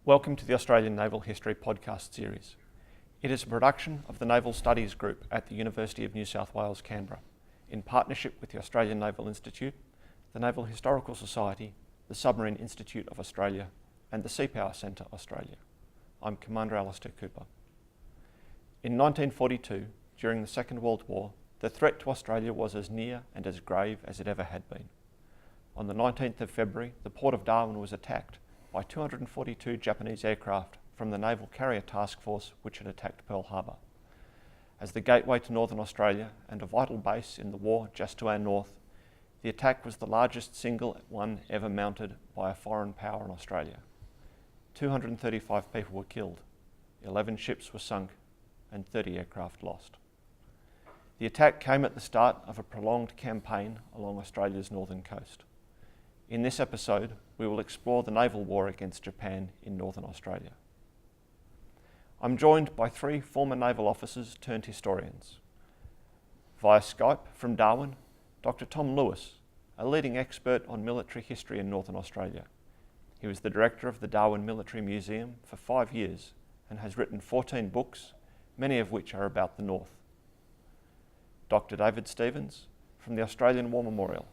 Welcome to the Australian Naval History podcast series. It is a production of the Naval Studies Group at the University of New South Wales, Canberra, in partnership with the Australian Naval Institute, the Naval Historical Society, the Submarine Institute of Australia, and the Sea Power Centre Australia. I'm Commander Alastair Cooper. In 1942, during the Second World War, the threat to Australia was as near and as grave as it ever had been. On the 19th of February, the port of Darwin was attacked by 242 Japanese aircraft from the Naval Carrier Task Force which had attacked Pearl Harbor. As the gateway to Northern Australia and a vital base in the war just to our north, the attack was the largest single one ever mounted by a foreign power in Australia. 235 people were killed, 11 ships were sunk, and 30 aircraft lost. The attack came at the start of a prolonged campaign along Australia's northern coast. In this episode, we will explore the naval war against Japan in Northern Australia. I'm joined by three former naval officers turned historians. Via Skype from Darwin, Dr. Tom Lewis, a leading expert on military history in Northern Australia. He was the director of the Darwin Military Museum for 5 years and has written 14 books, many of which are about the North. Dr. David Stevens from the Australian War Memorial.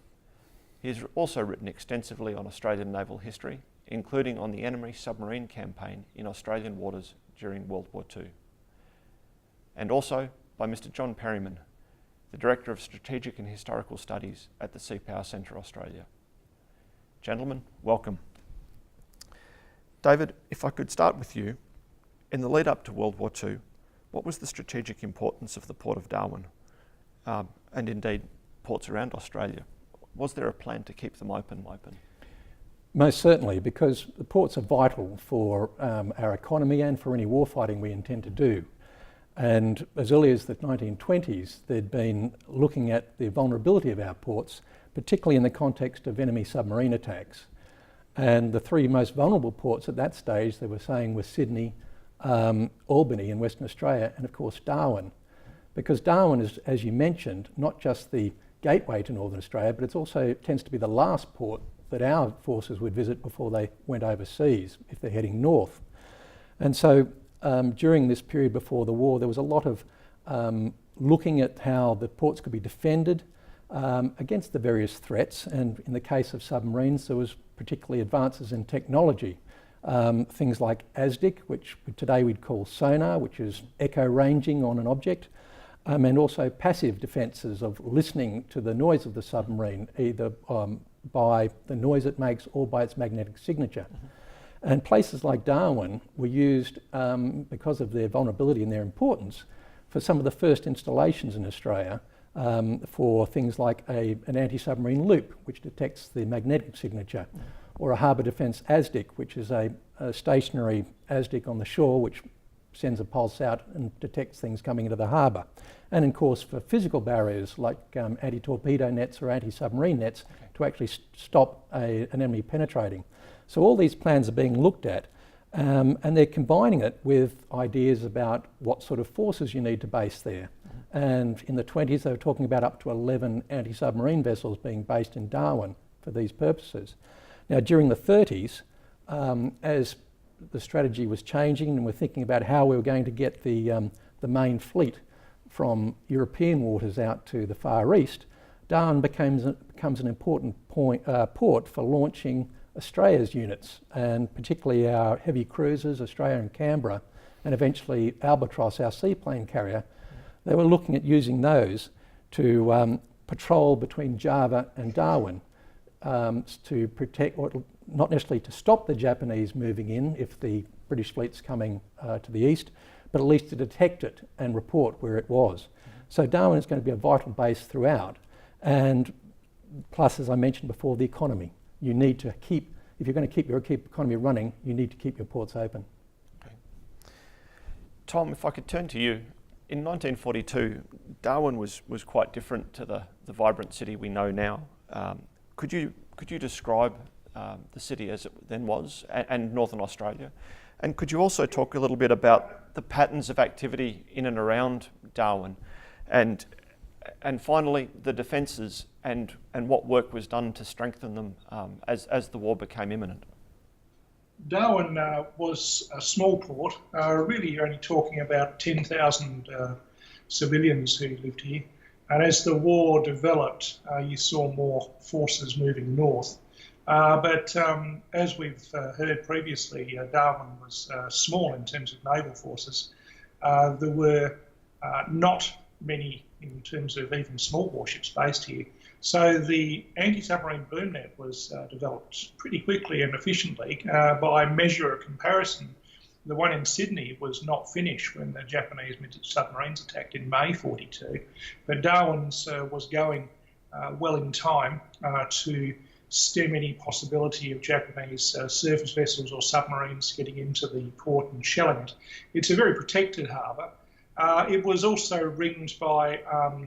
He has also written extensively on Australian naval history, including on the enemy submarine campaign in Australian waters during World War II. And also by Mr. John Perryman, the Director of Strategic and Historical Studies at the Sea Power Centre Australia. Gentlemen, welcome. David, if I could start with you, in the lead up to World War II, what was the strategic importance of the Port of Darwin, and indeed ports around Australia? Was there a plan to keep them open? Most certainly, because the ports are vital for our economy and for any warfighting we intend to do. And as early as the 1920s, they'd been looking at the vulnerability of our ports, particularly in the context of enemy submarine attacks. And the three most vulnerable ports at that stage, they were saying, were Sydney, Albany in Western Australia, and of course Darwin. Because Darwin is, as you mentioned, not just the gateway to Northern Australia, but it also tends to be the last port that our forces would visit before they went overseas, if they're heading north. And so during this period before the war, there was a lot of looking at how the ports could be defended against the various threats. And in the case of submarines, there was particularly advances in technology. Things like ASDIC, which today we'd call sonar, which is echo ranging on an object, and also passive defences of listening to the noise of the submarine, either by the noise it makes or by its magnetic signature. Mm-hmm. And places like Darwin were used, because of their vulnerability and their importance, for some of the first installations in Australia for things like an anti-submarine loop, which detects the magnetic signature, or a harbour defence ASDIC, which is a stationary ASDIC on the shore, which sends a pulse out and detects things coming into the harbour. And of course for physical barriers like anti-torpedo nets or anti-submarine nets to actually stop an enemy penetrating. So all these plans are being looked at and they're combining it with ideas about what sort of forces you need to base there. And in the 20s they were talking about up to 11 anti-submarine vessels being based in Darwin for these purposes. Now during the 30s, as the strategy was changing and we're thinking about how we were going to get the main fleet from European waters out to the Far East, Darwin becomes an important port for launching Australia's units, and particularly our heavy cruisers, Australia and Canberra, and eventually Albatross, our seaplane carrier. They were looking at using those to patrol between Java and Darwin to protect, or not necessarily to stop the Japanese moving in if the British fleet's coming to the east, but at least to detect it and report where it was. So Darwin is going to be a vital base throughout. And plus, as I mentioned before, the economy. You need to keep, if you're going to keep your economy running, you need to keep your ports open. Okay. Tom, if I could turn to you. In 1942, Darwin was quite different to the vibrant city we know now. Could you describe the city as it then was, and Northern Australia? And could you also talk a little bit about the patterns of activity in and around Darwin, and finally the defences and what work was done to strengthen them as the war became imminent? Darwin was a small port, really only talking about 10,000 civilians who lived here. And as the war developed, you saw more forces moving north. But as we've heard previously, Darwin was small in terms of naval forces. There were not many in terms of even small warships based here. So the anti-submarine boom net was developed pretty quickly and efficiently. By measure of comparison, the one in Sydney was not finished when the Japanese submarines attacked in May 42, but Darwin's was going well in time to stem any possibility of Japanese surface vessels or submarines getting into the port and shelling it. It's a very protected harbour. It was also ringed by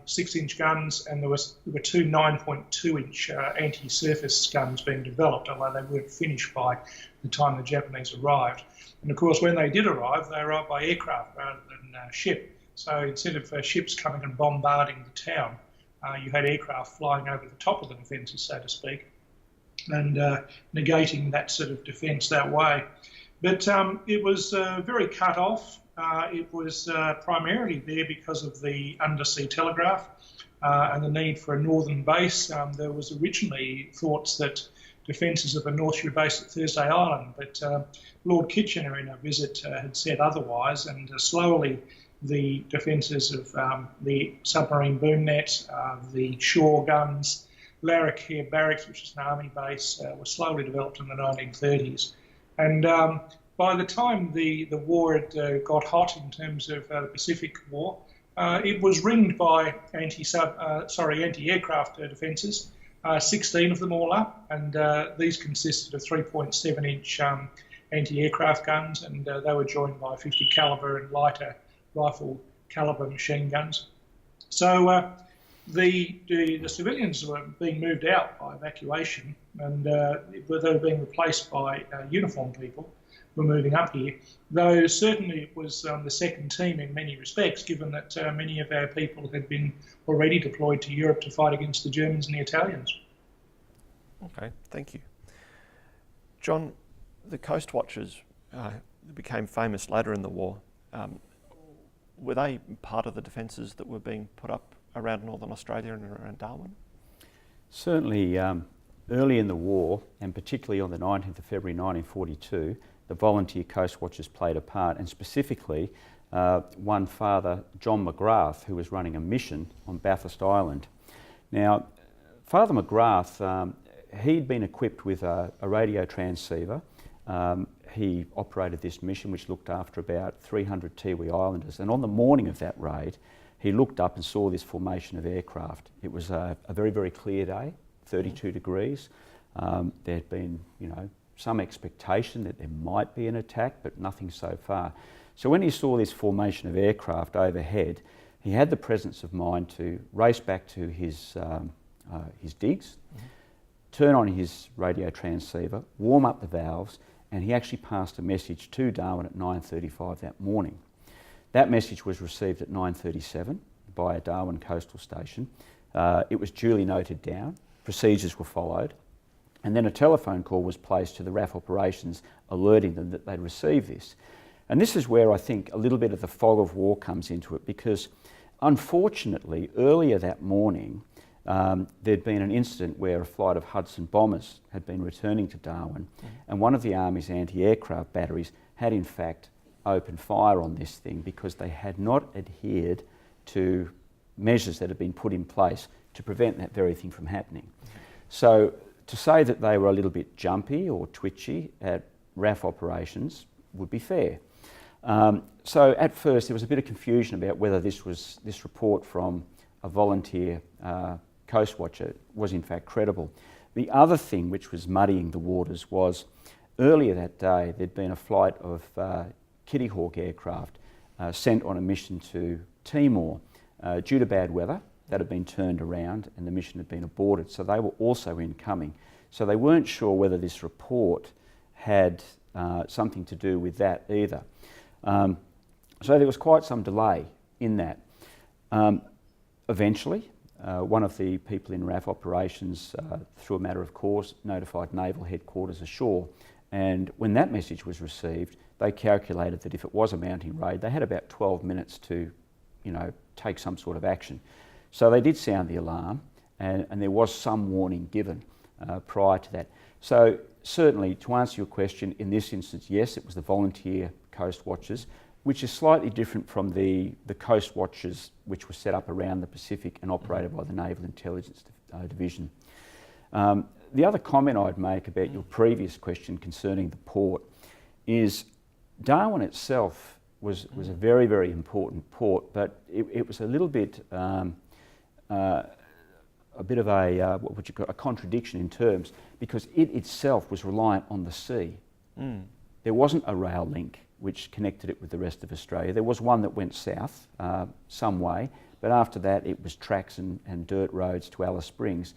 6-inch guns, and there were two 9.2-inch anti-surface guns being developed, although they weren't finished by the time the Japanese arrived. And of course, when they did arrive, they arrived by aircraft rather than ship. So instead of ships coming and bombarding the town, you had aircraft flying over the top of the defences, so to speak, and negating that sort of defence that way. But it was very cut off. It was primarily there because of the undersea telegraph and the need for a northern base. There was originally thoughts that defences of the North Shore base at Thursday Island, but Lord Kitchener in a visit had said otherwise, and slowly the defences of the submarine boom net, the shore guns, Larrakia Barracks, which is an army base, were slowly developed in the 1930s. And by the time the war had got hot in terms of the Pacific War, it was ringed by anti-aircraft defences, 16 of them all up, and these consisted of 3.7-inch anti-aircraft guns, and they were joined by 50 calibre and lighter rifle calibre machine guns. So the civilians were being moved out by evacuation, and they were being replaced by uniformed people who were moving up here, though certainly it was the second team in many respects, given that many of our people had been already deployed to Europe to fight against the Germans and the Italians. Okay, thank you. John, the Coast Watchers became famous later in the war. Were they part of the defences that were being put up around Northern Australia and around Darwin? Certainly early in the war, and particularly on the 19th of February 1942, the volunteer Coast Watchers played a part, and specifically one Father John McGrath, who was running a mission on Bathurst Island. Now, Father McGrath, he'd been equipped with a radio transceiver. He operated this mission, which looked after about 300 Tiwi Islanders, and on the morning of that raid, he looked up and saw this formation of aircraft. It was a very, very clear day, 32 degrees. There had been, some expectation that there might be an attack, but nothing so far. So when he saw this formation of aircraft overhead, he had the presence of mind to race back to his digs, turn on his radio transceiver, warm up the valves, and he actually passed a message to Darwin at 9:35 that morning. That message was received at 9:37 by a Darwin coastal station. It was duly noted down, procedures were followed, and then a telephone call was placed to the RAF operations alerting them that they'd received this. And this is where I think a little bit of the fog of war comes into it, because unfortunately earlier that morning there'd been an incident where a flight of Hudson bombers had been returning to Darwin, and one of the Army's anti-aircraft batteries had in fact opened fire on this thing because they had not adhered to measures that had been put in place to prevent that very thing from happening. So to say that they were a little bit jumpy or twitchy at RAF operations would be fair. So at first there was a bit of confusion about whether this report from a volunteer Coast Watcher was in fact credible. The other thing which was muddying the waters was earlier that day there'd been a flight of Kitty Hawk aircraft sent on a mission to Timor due to bad weather. That had been turned around and the mission had been aborted, so they were also incoming. So they weren't sure whether this report had something to do with that either. So there was quite some delay in that. Eventually, one of the people in RAF operations, through a matter of course, notified Naval headquarters ashore And when that message was received, they calculated that if it was a mounting raid, they had about 12 minutes to, take some sort of action. So they did sound the alarm, and there was some warning given prior to that. So certainly, to answer your question, in this instance, yes, it was the volunteer coast watchers, which is slightly different from the coast watchers which were set up around the Pacific and operated by the Naval Intelligence Division. The other comment I'd make about your previous question concerning the port is Darwin itself was a very, very important port, but it was a little bit a bit of a what would you call a contradiction in terms, because it itself was reliant on the sea. There wasn't a rail link which connected it with the rest of Australia. There was one that went south some way, but after that it was tracks and dirt roads to Alice Springs.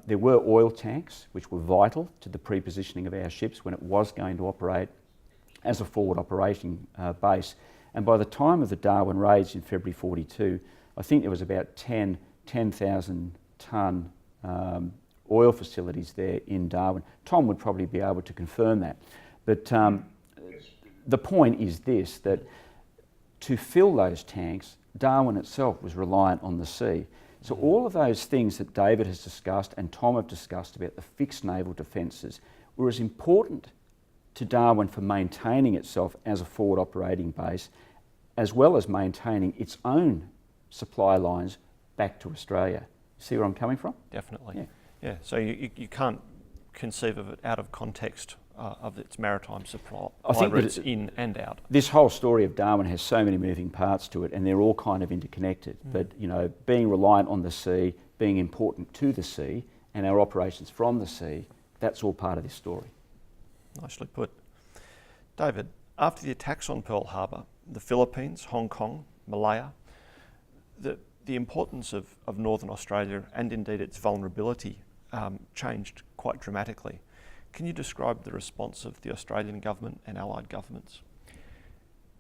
There were oil tanks which were vital to the pre-positioning of our ships when it was going to operate as a forward operating base. And by the time of the Darwin raids in February 42, I think there was about 10,000 tonne oil facilities there in Darwin. Tom would probably be able to confirm that. But the point is this, that to fill those tanks, Darwin itself was reliant on the sea. So all of those things that David has discussed and Tom have discussed about the fixed naval defences were as important to Darwin for maintaining itself as a forward operating base, as well as maintaining its own supply lines back to Australia. See where I'm coming from? Definitely. Yeah. So you can't conceive of it out of context of its maritime supply routes in and out. This whole story of Darwin has so many moving parts to it, and they're all kind of interconnected. But being reliant on the sea, being important to the sea, and our operations from the sea, that's all part of this story. Nicely put. David, after the attacks on Pearl Harbor, the Philippines, Hong Kong, Malaya, the importance of Northern Australia and indeed its vulnerability changed quite dramatically. Can you describe the response of the Australian government and allied governments?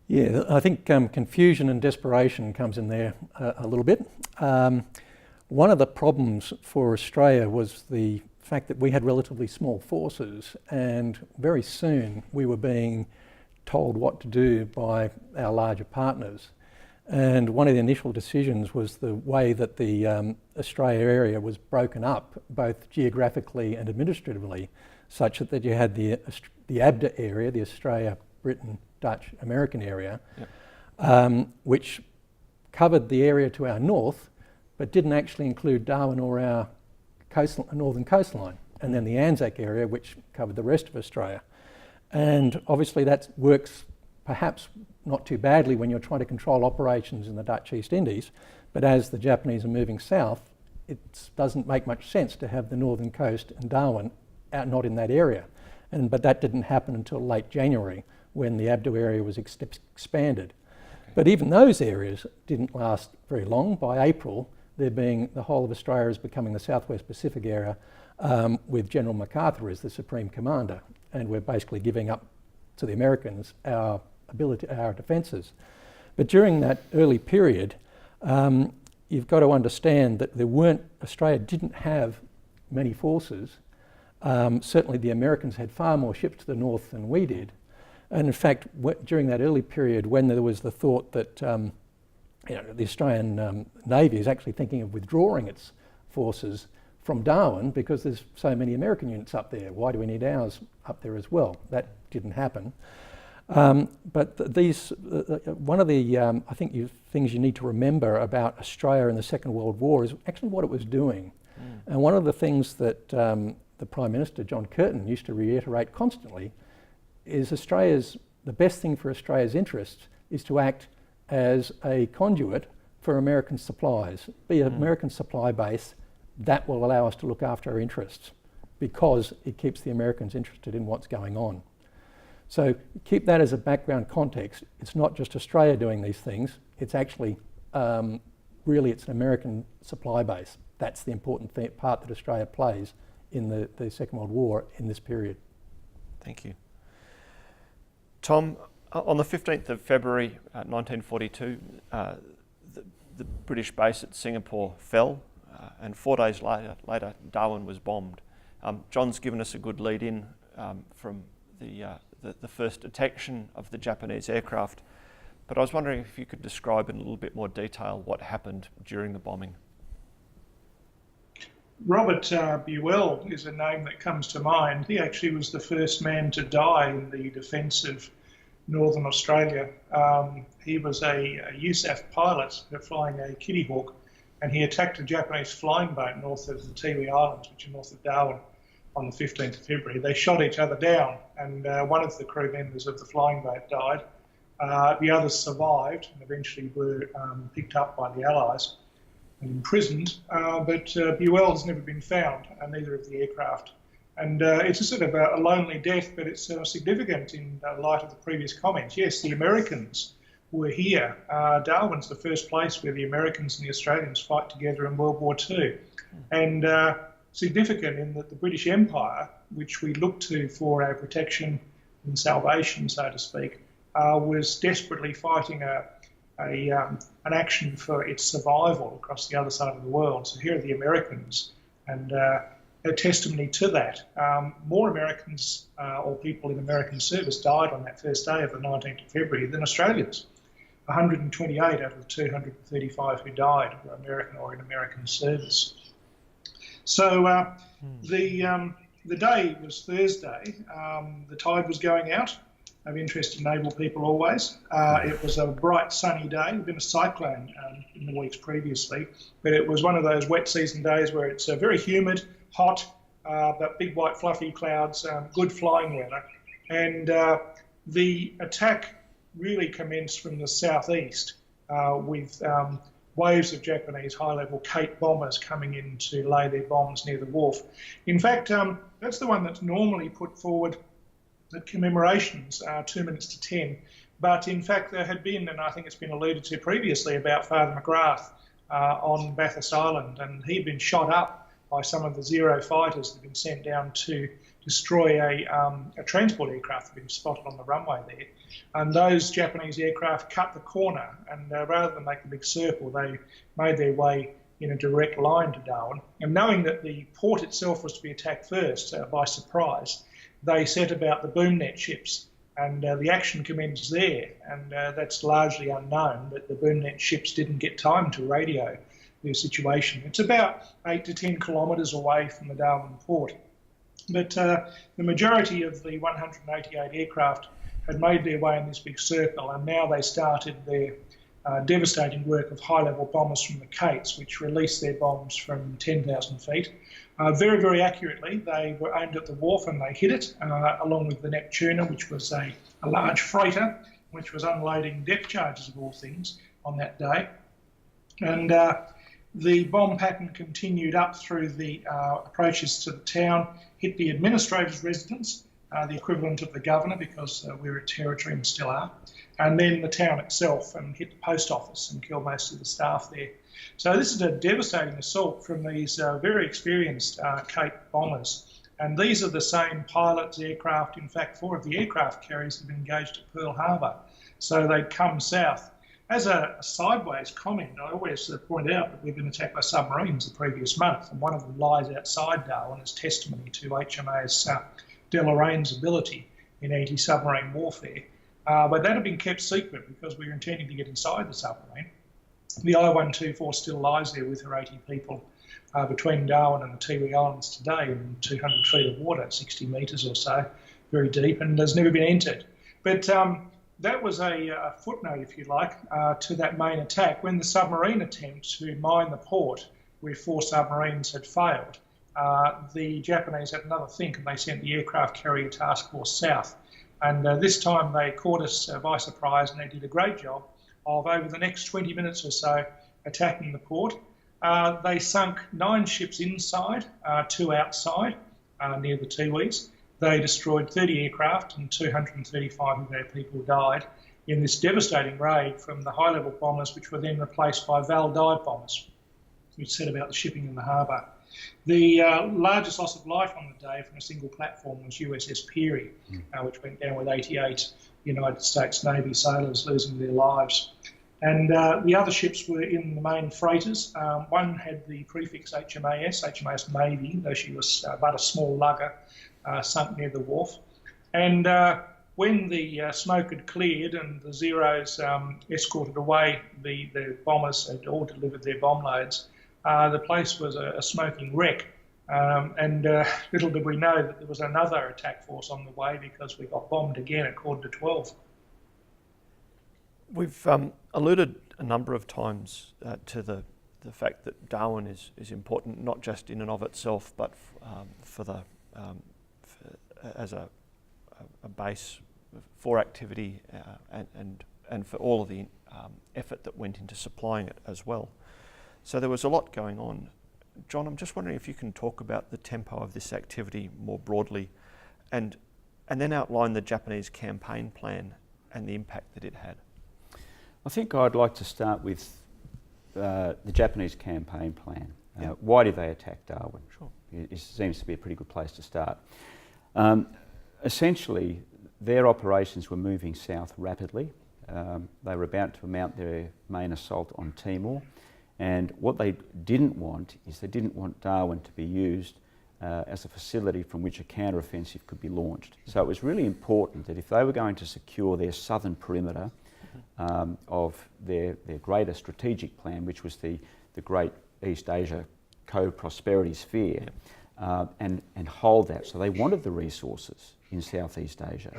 Yeah, I think confusion and desperation comes in there a little bit. One of the problems for Australia was the fact that we had relatively small forces, and very soon we were being told what to do by our larger partners. And one of the initial decisions was the way that the Australia area was broken up, both geographically and administratively, such that you had the ABDA area, the Australia, Britain, Dutch, American area, which covered the area to our north, but didn't actually include Darwin or our northern coastline. And then the Anzac area, which covered the rest of Australia. And obviously that works perhaps not too badly when you're trying to control operations in the Dutch East Indies, but as the Japanese are moving south, it doesn't make much sense to have the northern coast and Darwin out not in that area. But that didn't happen until late January when the ABDA area was expanded. Okay. But even those areas didn't last very long. By April, the whole of Australia is becoming the Southwest Pacific area with General MacArthur as the Supreme Commander. And we're basically giving up to the Americans our defences. But during that early period, you've got to understand that Australia didn't have many forces. Certainly the Americans had far more ships to the north than we did. And in fact, during that early period when there was the thought that the Australian Navy is actually thinking of withdrawing its forces from Darwin because there's so many American units up there, why do we need ours up there as well? That didn't happen. But one of the I think things you need to remember about Australia in the Second World War is actually what it was doing. And one of the things that the Prime Minister, John Curtin, used to reiterate constantly is the best thing for Australia's interests is to act as a conduit for American supplies, be an American supply base that will allow us to look after our interests because it keeps the Americans interested in what's going on. So keep that as a background context. It's not just Australia doing these things, it's actually, really it's an American supply base. That's the important part that Australia plays in the Second World War in this period. Thank you. Tom, on the 15th of February 1942, the British base at Singapore fell, and 4 days later Darwin was bombed. John's given us a good lead-in from the first detection of the Japanese aircraft. But I was wondering if you could describe in a little bit more detail what happened during the bombing. Robert Buell is a name that comes to mind. He actually was the first man to die in the defence of Northern Australia. He was a USAF pilot flying a Kitty Hawk, and he attacked a Japanese flying boat north of the Tiwi Islands, which are north of Darwin, on the 15th of February. They shot each other down, and one of the crew members of the flying boat died. The others survived and eventually were picked up by the Allies and imprisoned, but Buell has never been found, neither of the aircraft. And it's a sort of a lonely death, but it's significant in light of the previous comments. Yes, the Americans were here. Darwin's the first place where the Americans and the Australians fight together in World War II. And significant in that the British Empire, which we look to for our protection and salvation, so to speak, was desperately fighting an action for its survival across the other side of the world. So here are the Americans, and a testimony to that. More Americans or people in American service died on that first day of the 19th of February than Australians. 128 out of the 235 who died were American or in American service. So the day was Thursday. The tide was going out, of interest to naval people always. It was a bright sunny day. There'd been a cyclone in the weeks previously, but it was one of those wet season days where it's very humid, hot, but big white fluffy clouds, good flying weather. And the attack really commenced from the southeast with waves of Japanese high-level Kate bombers coming in to lay their bombs near the wharf. In fact, that's the one that's normally put forward at commemorations, 2 minutes to 10. But in fact, there had been, and I think it's been alluded to previously, about Father McGrath on Bathurst Island, and he'd been shot up by some of the Zero fighters that had been sent down to destroy a transport aircraft that had been spotted on the runway there. And those Japanese aircraft cut the corner, and rather than make a big circle, they made their way in a direct line to Darwin. And knowing that the port itself was to be attacked first by surprise, they set about the boom net ships, and the action commenced there. And that's largely unknown, but the boom net ships didn't get time to radio their situation. It's about 8 to 10 kilometres away from the Darwin port. But the majority of the 188 aircraft had made their way in this big circle, and now they started their devastating work of high-level bombers from the Kates, which released their bombs from 10,000 feet. Very, very accurately, they were aimed at the wharf and they hit it, along with the Neptuna, which was a large freighter, which was unloading depth charges of all things on that day. And the bomb pattern continued up through the approaches to the town, hit the administrator's residence, the equivalent of the governor, because we're a territory and still are, and then the town itself, and hit the post office and killed most of the staff there. So this is a devastating assault from these very experienced Kate bombers. And these are the same pilots, aircraft. In fact, 4 of the aircraft carriers have been engaged at Pearl Harbor. So they'd come south. As a sideways comment, I always point out that we've been attacked by submarines the previous month, and one of them lies outside Darwin as testimony to HMAS Delorain's ability in anti-submarine warfare. But that had been kept secret because we were intending to get inside the submarine. The I-124 still lies there with her 80 people between Darwin and the Tiwi Islands today in 200 feet of water, 60 metres or so, very deep, and has never been entered. But that was a footnote, if you like, to that main attack. When the submarine attempt to mine the port, where 4 submarines had failed, the Japanese had another think, and they sent the aircraft carrier task force south. And this time they caught us by surprise, and they did a great job of, over the next 20 minutes or so, attacking the port. They sunk 9 ships inside, 2 outside, near the Tiwis. They destroyed 30 aircraft, and 235 of their people died in this devastating raid from the high-level bombers, which were then replaced by Val dive bombers, which set about the shipping in the harbour. The largest loss of life on the day from a single platform was USS Peary, which went down with 88 United States Navy sailors losing their lives. And the other ships were in the main freighters. One had the prefix HMAS Navy, though she was but a small lugger, sunk near the wharf. And when the smoke had cleared and the Zeros escorted away the bombers had all delivered their bomb loads, the place was a smoking wreck. And little did we know that there was another attack force on the way, because we got bombed again at 11:45. We've alluded a number of times to the fact that Darwin is important, not just in and of itself, but as a base for activity and for all of the effort that went into supplying it as well. So there was a lot going on. John, I'm just wondering if you can talk about the tempo of this activity more broadly, and then outline the Japanese campaign plan and the impact that it had. I think I'd like to start with the Japanese campaign plan. Why did they attack Darwin? Sure. It seems to be a pretty good place to start. Essentially, their operations were moving south rapidly. They were about to mount their main assault on Timor, and what they didn't want is they didn't want Darwin to be used as a facility from which a counter-offensive could be launched. So it was really important that if they were going to secure their southern perimeter of their greater strategic plan, which was the Great East Asia Co-Prosperity Sphere, and hold that. So they wanted the resources in Southeast Asia.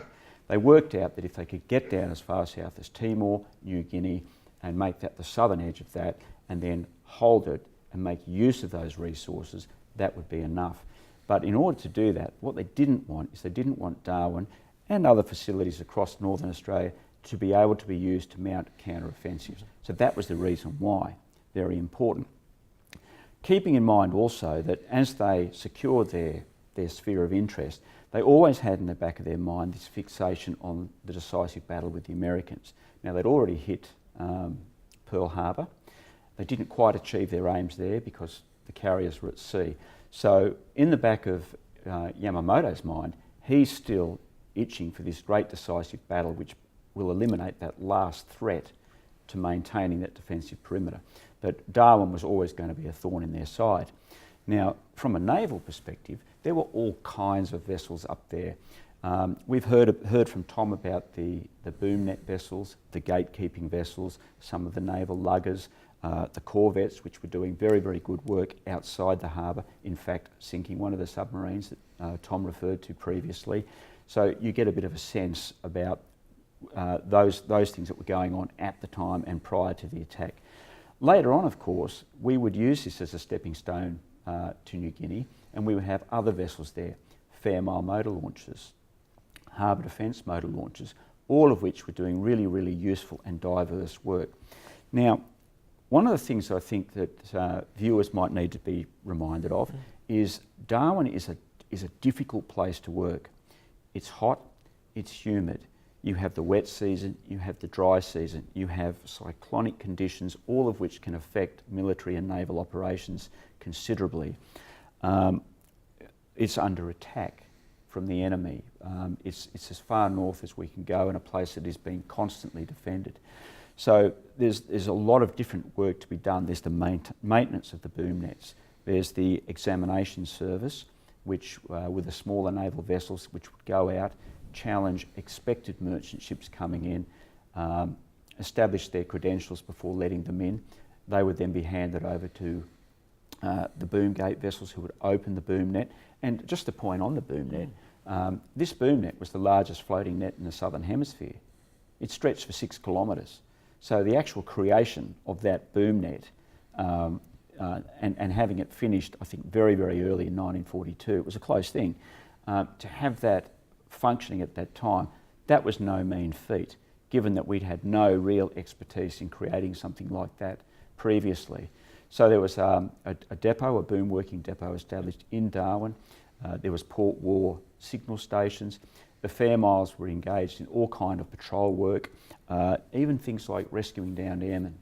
They worked out that if they could get down as far south as Timor, New Guinea, and make that the southern edge of that, and then hold it and make use of those resources, that would be enough. But in order to do that, what they didn't want is they didn't want Darwin and other facilities across Northern Australia to be able to be used to mount counter-offensives. So that was the reason why. Very important. Keeping in mind also that as they secured their sphere of interest, they always had in the back of their mind this fixation on the decisive battle with the Americans. Now, they'd already hit Pearl Harbor. They didn't quite achieve their aims there because the carriers were at sea. So in the back of Yamamoto's mind, he's still itching for this great decisive battle which will eliminate that last threat to maintaining that defensive perimeter. But Darwin was always going to be a thorn in their side. Now, from a naval perspective, there were all kinds of vessels up there. We've heard from Tom about the boom net vessels, the gatekeeping vessels, some of the naval luggers, the corvettes, which were doing very, very good work outside the harbour, in fact sinking one of the submarines that Tom referred to previously. So you get a bit of a sense about those things that were going on at the time and prior to the attack. Later on, of course, we would use this as a stepping stone to New Guinea, and we would have other vessels there, Fairmile motor launchers, harbour defence motor launchers, all of which were doing really, really useful and diverse work. Now, one of the things I think that viewers might need to be reminded of is Darwin is a difficult place to work. It's hot, it's humid. You have the wet season, you have the dry season, you have cyclonic conditions, all of which can affect military and naval operations considerably. It's under attack from the enemy. It's as far north as we can go in a place that is being constantly defended. So there's a lot of different work to be done. There's the maintenance of the boom nets. There's the examination service, which with the smaller naval vessels, which would go out, challenge expected merchant ships coming in, establish their credentials before letting them in. They would then be handed over to the boom gate vessels who would open the boom net. And just to point on the boom net, this boom net was the largest floating net in the southern hemisphere. It stretched for 6 kilometres. So the actual creation of that boom net and having it finished, I think, very, very early in 1942, it was a close thing. To have that functioning at that time, that was no mean feat, given that we'd had no real expertise in creating something like that previously. So there was a depot, a boom working depot established in Darwin. There was port war signal stations. The Fairmiles were engaged in all kind of patrol work, even things like rescuing downed airmen.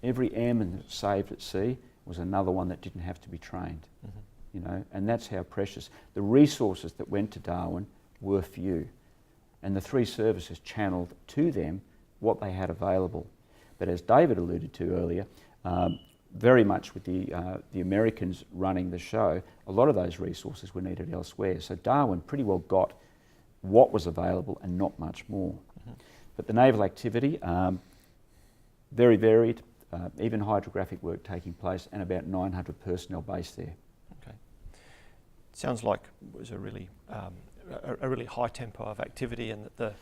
Every airman that was saved at sea was another one that didn't have to be trained, you know, and that's how precious. The resources that went to Darwin were few, and the three services channelled to them what they had available. But as David alluded to earlier, very much with the Americans running the show, a lot of those resources were needed elsewhere. So Darwin pretty well got what was available and not much more. But the naval activity, very varied, even hydrographic work taking place, and about 900 personnel based there. Okay. Sounds like it was a really high tempo of activity, and that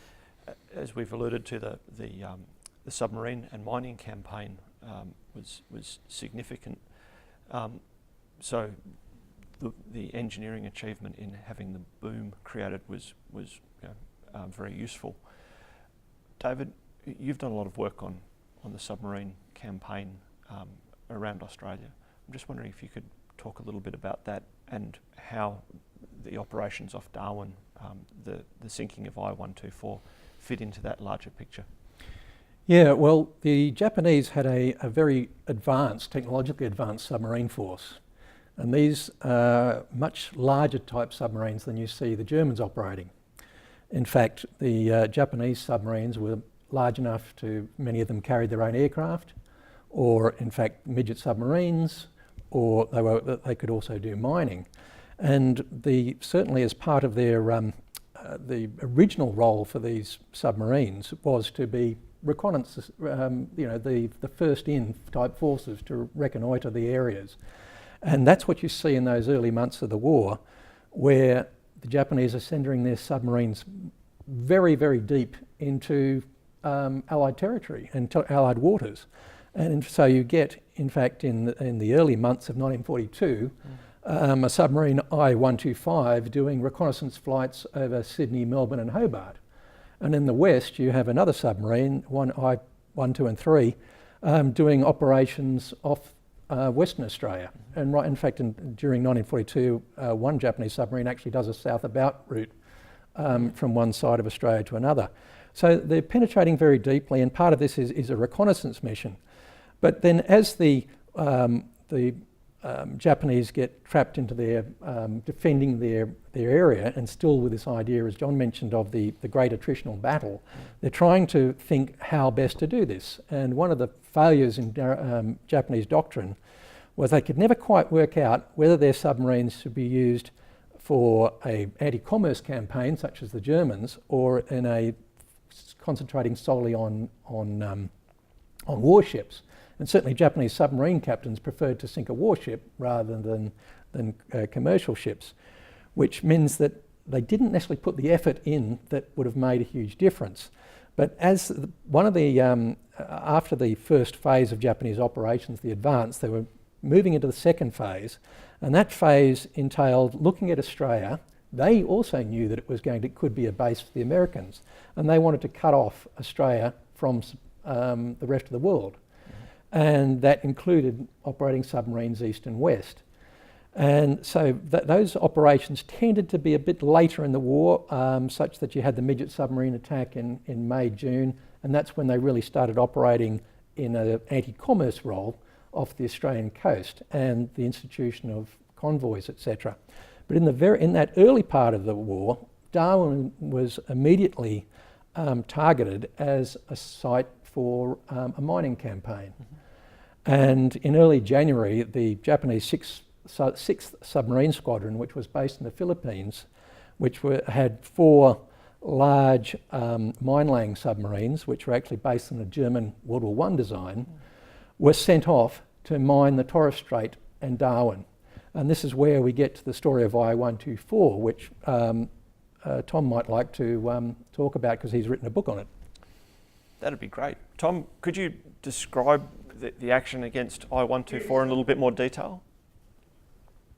as we've alluded to, the submarine and mining campaign was significant. So the engineering achievement in having the boom created was very useful. David, you've done a lot of work on the submarine campaign around Australia. I'm just wondering if you could talk a little bit about that and how the operations off Darwin, the sinking of I-124, fit into that larger picture. Yeah, well, the Japanese had a very advanced, technologically advanced submarine force. And these are much larger type submarines than you see the Germans operating. In fact, the Japanese submarines were large enough to, many of them carried their own aircraft, or in fact midget submarines, or they could also do mining. And certainly as part of their the original role for these submarines was to be reconnaissance, the first in type forces to reconnoitre the areas. And that's what you see in those early months of the war, where the Japanese are sending their submarines very, very deep into Allied territory and Allied waters. And so you get, in fact, in the early months of 1942, a submarine I-125 doing reconnaissance flights over Sydney, Melbourne and Hobart. And in the west, you have another submarine, I-1, 2 and 3, doing operations off Western Australia. And in fact, during 1942, one Japanese submarine actually does a south about route from one side of Australia to another. So they're penetrating very deeply, and part of this is a reconnaissance mission. But then as the Japanese get trapped into their defending their area, and still with this idea, as John mentioned, of the great attritional battle, they're trying to think how best to do this. And one of the failures in Japanese doctrine was they could never quite work out whether their submarines should be used for an anti-commerce campaign, such as the Germans, or in a concentrating solely on warships. And certainly Japanese submarine captains preferred to sink a warship rather than commercial ships, which means that they didn't necessarily put the effort in that would have made a huge difference. But as after the first phase of Japanese operations, the advance, they were moving into the second phase, and that phase entailed looking at Australia. They also knew that it could be a base for the Americans, and they wanted to cut off Australia from the rest of the world. And that included operating submarines east and west. And so those operations tended to be a bit later in the war, such that you had the midget submarine attack in May, June, and that's when they really started operating in an anti-commerce role off the Australian coast and the institution of convoys, etc. But in that early part of the war, Darwin was immediately targeted as a site for a mining campaign. And in early January, the Japanese 6th Submarine Squadron, which was based in the Philippines, which had 4 large mine-laying submarines, which were actually based on a German World War I design, were sent off to mine the Torres Strait and Darwin. And this is where we get to the story of I-124, which Tom might like to talk about because he's written a book on it. That'd be great. Tom, could you describe the action against I-124 in a little bit more detail?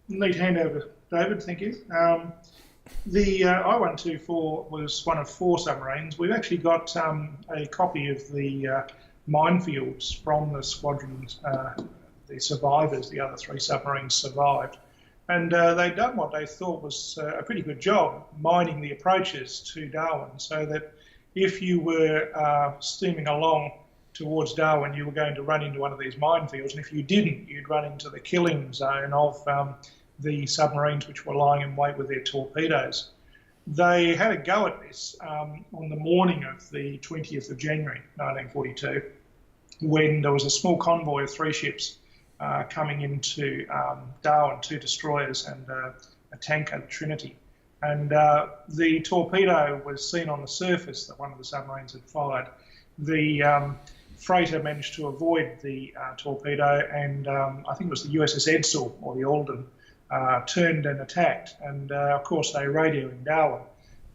Neat handover, David, thank you. The I-124 was one of 4 submarines. We've actually got a copy of the minefields from the squadrons, the survivors. The other 3 submarines survived. And they'd done what they thought was a pretty good job, mining the approaches to Darwin, so that if you were steaming along towards Darwin, you were going to run into one of these minefields, and if you didn't, you'd run into the killing zone of the submarines which were lying in wait with their torpedoes. They had a go at this on the morning of the 20th of January 1942, when there was a small convoy of 3 ships coming into Darwin, 2 destroyers and a tanker, Trinity. And the torpedo was seen on the surface that one of the submarines had fired. The freighter managed to avoid the torpedo, and I think it was the USS Edsall or the Alden turned and attacked. And of course, they radioed in Darwin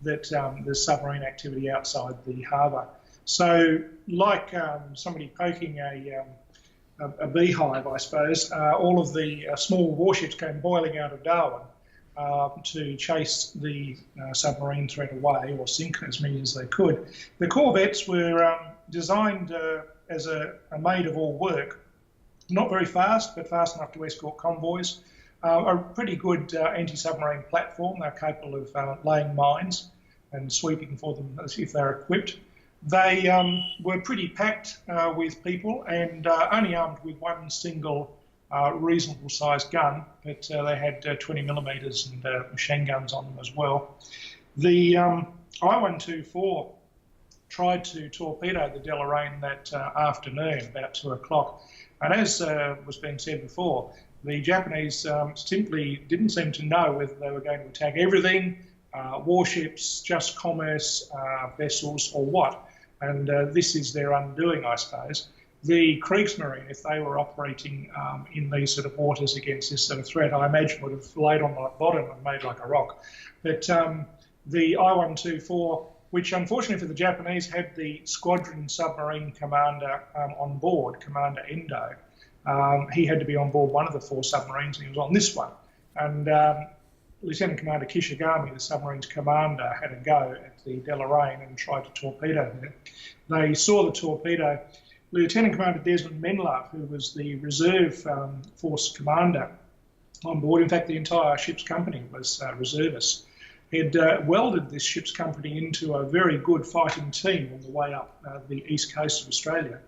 that there's submarine activity outside the harbour. So, like somebody poking a beehive, I suppose, all of the small warships came boiling out of Darwin to chase the submarine threat away or sink as many as they could. The corvettes were designed as a maid of all work, not very fast, but fast enough to escort convoys. A pretty good anti-submarine platform. They're capable of laying mines and sweeping for them as if they're equipped. They were pretty packed with people and only armed with one single reasonable sized gun, but they had 20 millimetres and machine guns on them as well. The I-124 tried to torpedo the Deloraine that afternoon, about 2 o'clock. And as was being said before, the Japanese simply didn't seem to know whether they were going to attack everything, warships, just commerce, vessels, or what. And this is their undoing, I suppose. The Kriegsmarine, if they were operating in these sort of waters against this sort of threat, I imagine would have laid on the bottom and made like a rock. But the I-124, which unfortunately for the Japanese had the squadron submarine commander on board, Commander Endo. He had to be on board one of the 4 submarines, and he was on this one. And Lieutenant Commander Kishigami, the submarine's commander, had a go at the Deloraine and tried to torpedo her. They saw the torpedo. Lieutenant Commander Desmond Menlove, who was the reserve force commander on board, in fact the entire ship's company was reservists, had welded this ship's company into a very good fighting team on the way up the east coast of Australia.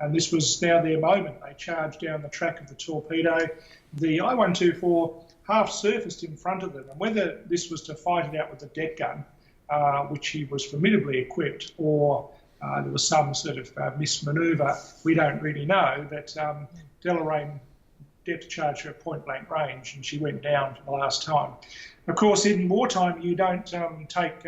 And this was now their moment. They charged down the track of the torpedo. The I-124 half surfaced in front of them, and whether this was to fight it out with a deck gun, which he was formidably equipped, or there was some sort of mismanoeuvre, we don't really know, but Deloraine depth charged her at point-blank range, and she went down for the last time. Of course, in wartime, you don't take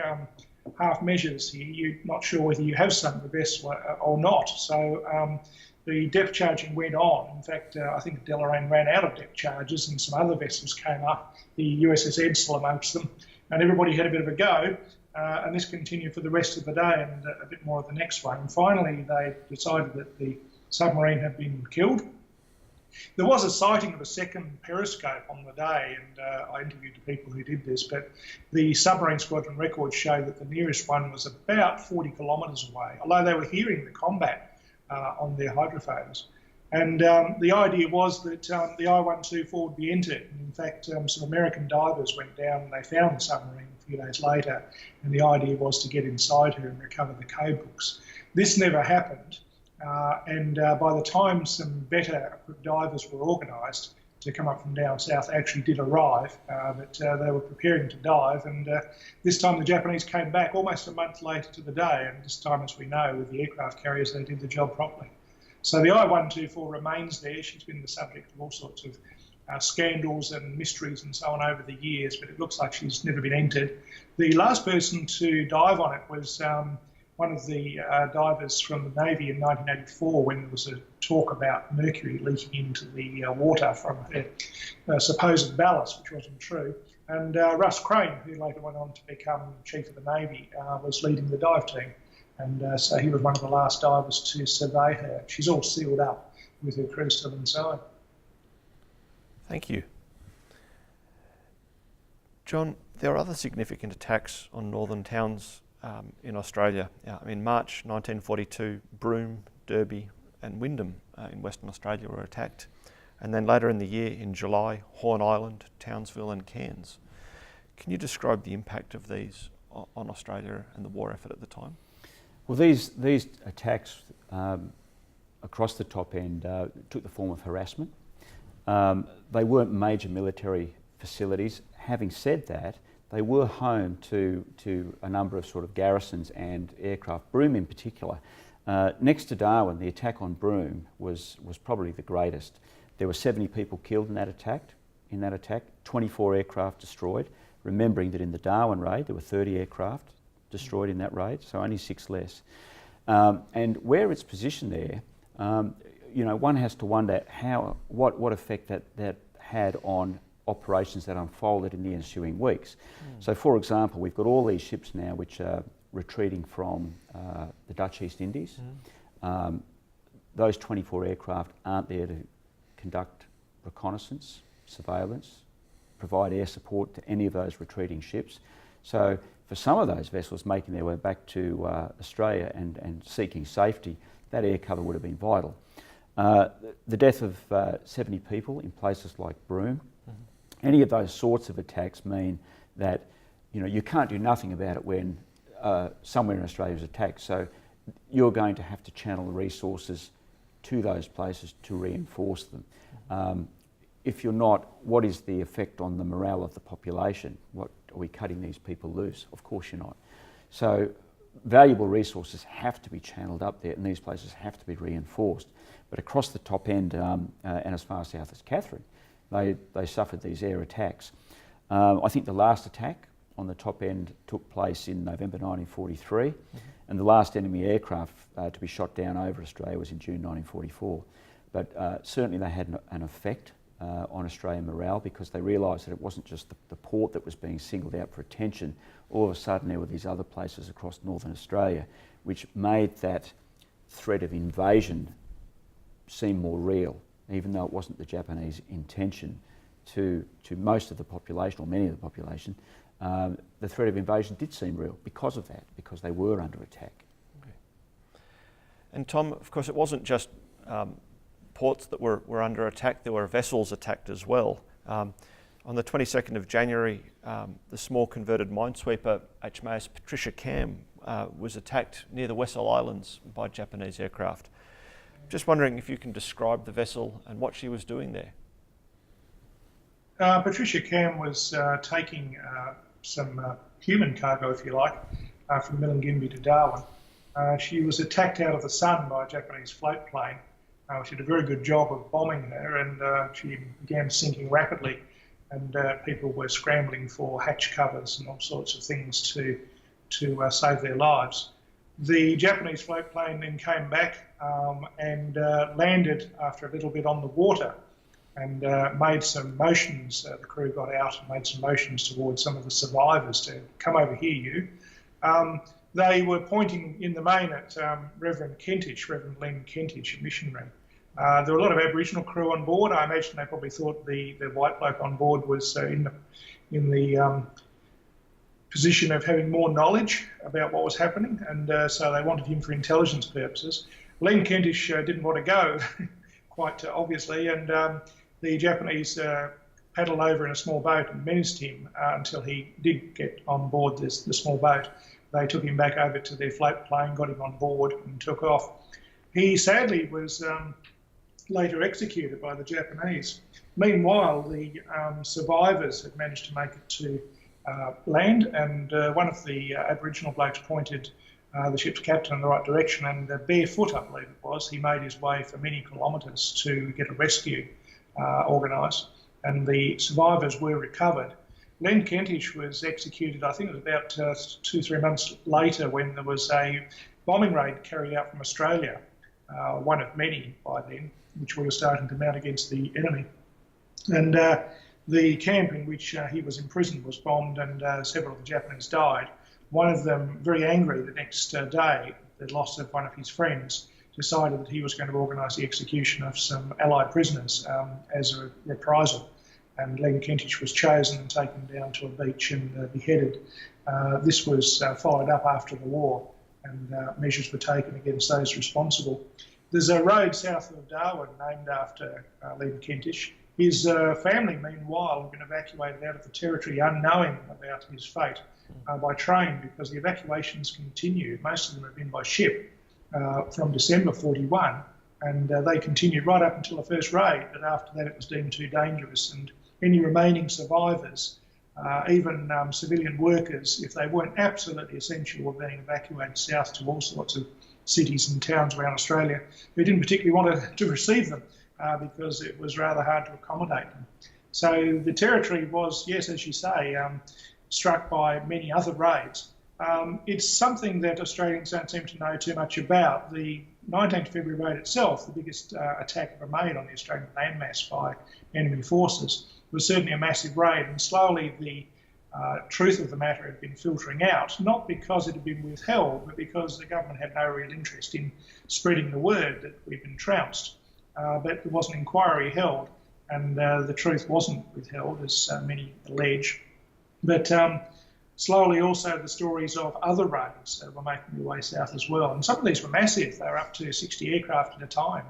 half measures here. You're not sure whether you have some of the best or not. So the depth charging went on. In fact, I think Deloraine ran out of depth charges and some other vessels came up, the USS Edsall amongst them, and everybody had a bit of a go. And this continued for the rest of the day and a bit more of the next one. And finally, they decided that the submarine had been killed. There was a sighting of a second periscope on the day, and I interviewed the people who did this, but the submarine squadron records show that the nearest one was about 40 kilometres away, although they were hearing the combat on their hydrophones. And the idea was that the I-124 would be entered. And in fact, some American divers went down and they found the submarine a few days later, and the idea was to get inside her and recover the code books. This never happened. And by the time some better divers were organised to come up from down south, actually did arrive, but they were preparing to dive, and this time the Japanese came back almost a month later to the day, and this time, as we know, with the aircraft carriers, they did the job properly. So the I-124 remains there. She's been the subject of all sorts of scandals and mysteries and so on over the years, but it looks like she's never been entered. The last person to dive on it was one of the divers from the Navy in 1984, when there was a talk about mercury leaking into the water from her supposed ballast, which wasn't true. And Russ Crane, who later went on to become Chief of the Navy, was leading the dive team. And so he was one of the last divers to survey her. She's all sealed up with her crew still inside. Thank you. John, there are other significant attacks on northern towns in Australia. In March 1942, Broome, Derby and Wyndham in Western Australia were attacked. And then later in the year, in July, Horn Island, Townsville and Cairns. Can you describe the impact of these on Australia and the war effort at the time? Well, these attacks across the top end took the form of harassment. They weren't major military facilities. Having said that, they were home to a number of sort of garrisons and aircraft. Broome in particular. Next to Darwin, the attack on Broome was probably the greatest. There were 70 people killed in that attack, 24 aircraft destroyed. remembering that in the Darwin raid there were 30 aircraft destroyed in that raid, so only 6 less. And where it's positioned there, one has to wonder what effect that had on operations that unfolded in the ensuing weeks. So, for example, we've got all these ships now which are retreating from the Dutch East Indies. Those 24 aircraft aren't there to conduct reconnaissance, surveillance, provide air support to any of those retreating ships. So for some of those vessels making their way back to Australia and seeking safety, that air cover would have been vital. The death of 70 people in places like Broome, any of those sorts of attacks mean that you can't do nothing about it when somewhere in Australia is attacked. So you're going to have to channel the resources to those places to reinforce them. If you're not, what is the effect on the morale of the population? What are we cutting these people loose? Of course you're not. So valuable resources have to be channeled up there, and these places have to be reinforced. But across the top end and as far south as Catherine, they suffered these air attacks. I think the last attack on the top end took place in November 1943, and the last enemy aircraft to be shot down over Australia was in June 1944. But certainly they had an effect on Australian morale, because they realised that it wasn't just the port that was being singled out for attention. All of a sudden there were these other places across northern Australia which made that threat of invasion seem more real, even though it wasn't the Japanese intention to most of the population, or many of the population. The threat of invasion did seem real because of that, because they were under attack. Okay. And Tom, of course, it wasn't just ports that were under attack, there were vessels attacked as well. On the 22nd of January, the small converted minesweeper HMAS Patricia Cam was attacked near the Wessel Islands by Japanese aircraft. Just wondering if you can describe the vessel and what she was doing there. Patricia Cam was taking some human cargo, if you like, from Milingimbi to Darwin. She was attacked out of the sun by a Japanese float plane. She did a very good job of bombing her, and she began sinking rapidly, and people were scrambling for hatch covers and all sorts of things to save their lives. The Japanese float plane then came back and landed after a little bit on the water, and made some motions. The crew got out and made some motions towards some of the survivors to come over here, you. They were pointing in the main at Reverend Len Kentish, a missionary. There were a lot of Aboriginal crew on board. I imagine they probably thought the white bloke on board was in the position of having more knowledge about what was happening, and so they wanted him for intelligence purposes. Len Kentish didn't want to go, quite obviously, and the Japanese paddled over in a small boat and menaced him until he did get on board the small boat. They took him back over to their float plane, got him on board and took off. He sadly was later executed by the Japanese. Meanwhile, the survivors had managed to make it to land, and one of the Aboriginal blokes pointed the ship's captain in the right direction, and barefoot, I believe it was, he made his way for many kilometres to get a rescue organised, and the survivors were recovered. Len Kentish was executed, I think it was about 2-3 months later, when there was a bombing raid carried out from Australia, one of many by then, which we were starting to mount against the enemy. And the camp in which he was imprisoned was bombed, and several of the Japanese died. One of them, very angry the next day, the loss of one of his friends, decided that he was going to organise the execution of some Allied prisoners as a reprisal. And Len Kentish was chosen and taken down to a beach and beheaded. This was followed up after the war, and measures were taken against those responsible. There's a road south of Darwin named after Len Kentish. His family, meanwhile, have been evacuated out of the territory unknowing about his fate by train, because the evacuations continue. Most of them have been by ship from December 41, and they continued right up until the first raid, but after that it was deemed too dangerous, and any remaining survivors, even civilian workers, if they weren't absolutely essential, were being evacuated south to all sorts of cities and towns around Australia who didn't particularly want to receive them because it was rather hard to accommodate them. So the territory was, yes, as you say, struck by many other raids. It's something that Australians don't seem to know too much about. The 19th February raid itself, the biggest attack ever made on the Australian landmass by enemy forces, was certainly a massive raid, and slowly the truth of the matter had been filtering out, not because it had been withheld, but because the government had no real interest in spreading the word that we'd been trounced. But there was an inquiry held, and the truth wasn't withheld, as many allege. But slowly also the stories of other raids were making their way south as well. And some of these were massive. They were up to 60 aircraft at a time.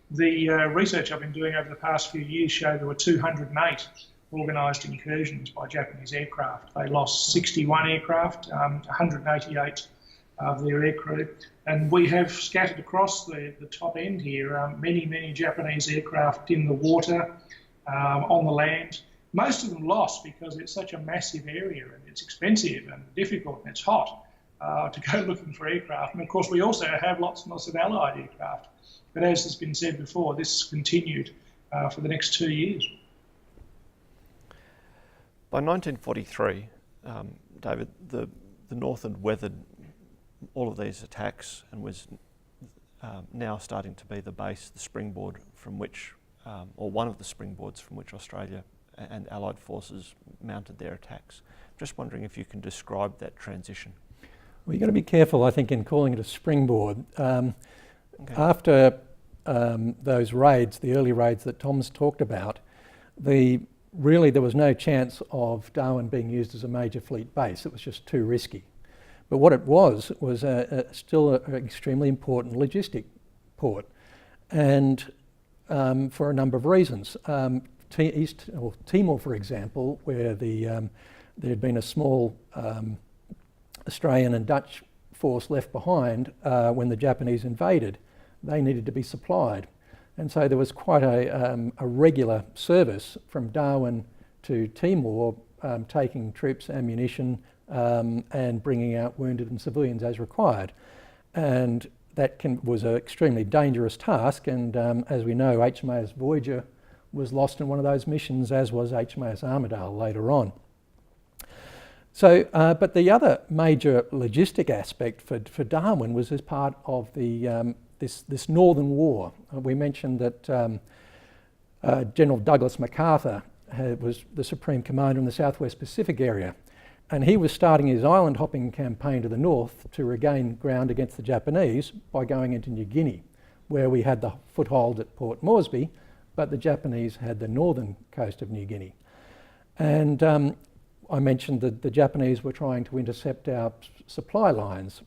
The research I've been doing over the past few years showed there were 208 organised incursions by Japanese aircraft. They lost 61 aircraft, 188 of their aircrew. And we have scattered across the top end here many Japanese aircraft in the water, on the land. Most of them lost because it's such a massive area and it's expensive and difficult and it's hot to go looking for aircraft. And of course we also have lots and lots of allied aircraft. But as has been said before, this continued for the next 2 years. By 1943, David, the North had weathered all of these attacks and was now starting to be the base, the springboard from which, or one of the springboards from which Australia and Allied forces mounted their attacks. Just wondering if you can describe that transition. Well, you've got to be careful, I think, in calling it a springboard. After those raids, the early raids that Tom's talked about, really there was no chance of Darwin being used as a major fleet base. It was just too risky. But what it was still an extremely important logistic port, and for a number of reasons. Timor, for example, where there had been a small Australian and Dutch force left behind when the Japanese invaded, they needed to be supplied. And so there was quite a regular service from Darwin to Timor, taking troops, ammunition, and bringing out wounded and civilians as required. And that was an extremely dangerous task, and as we know, HMAS Voyager was lost in one of those missions, as was HMAS Armidale later on. So, but the other major logistic aspect for Darwin was as part of the this Northern War. We mentioned that General Douglas MacArthur was the Supreme Commander in the Southwest Pacific area, and he was starting his island hopping campaign to the north to regain ground against the Japanese by going into New Guinea, where we had the foothold at Port Moresby, but the Japanese had the northern coast of New Guinea. And I mentioned that the Japanese were trying to intercept our supply lines,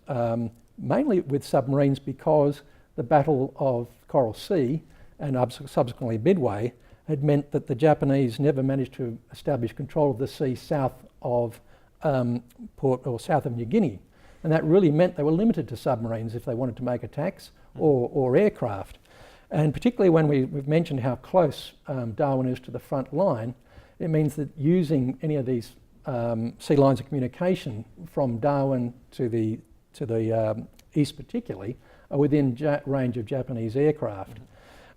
mainly with submarines, because the Battle of Coral Sea and subsequently Midway had meant that the Japanese never managed to establish control of the sea south of south of New Guinea. And that really meant they were limited to submarines if they wanted to make attacks, or aircraft. And particularly when we've mentioned how close Darwin is to the front line, it means that using any of these sea lines of communication from Darwin to the east particularly are within range of Japanese aircraft.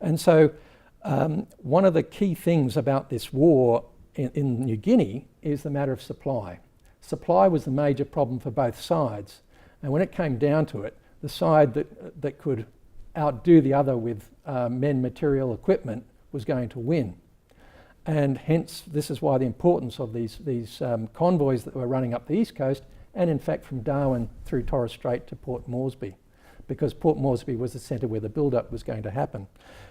And so one of the key things about this war in New Guinea is the matter of supply. Supply was the major problem for both sides. And when it came down to it, the side that could outdo the other with men, material, equipment was going to win. And hence, this is why the importance of these convoys that were running up the east coast, and in fact from Darwin through Torres Strait to Port Moresby, because Port Moresby was the centre where the build-up was going to happen.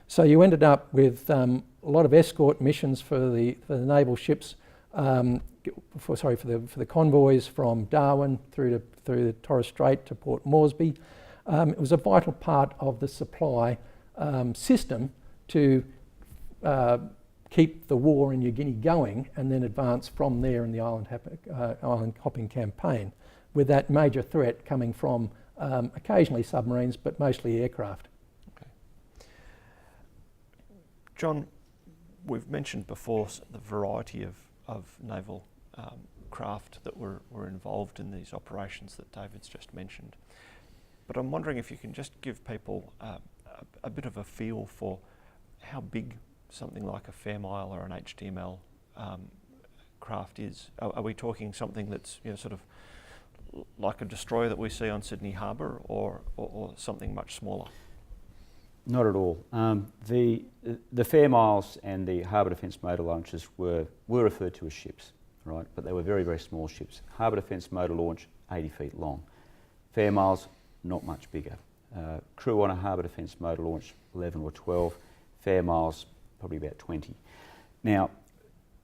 So you ended up with a lot of escort missions for the naval ships, for the convoys from Darwin through the Torres Strait to Port Moresby. It was a vital part of the supply system to keep the war in New Guinea going, and then advance from there in the island hopping campaign, with that major threat coming from occasionally submarines, but mostly aircraft. Okay. John, we've mentioned before the variety of naval craft that were involved in these operations that David's just mentioned. But I'm wondering if you can just give people a bit of a feel for how big something like a Fairmile or an HTML craft is? Are we talking something that's sort of like a destroyer that we see on Sydney Harbour, or something much smaller? Not at all. The Fair Miles and the Harbour Defence motor launches were referred to as ships, right? But they were very, very small ships. Harbour Defence motor launch, 80 feet long. Fair Miles, not much bigger. Crew on a Harbour Defence motor launch, 11 or 12. Fair Miles, probably about 20. Now,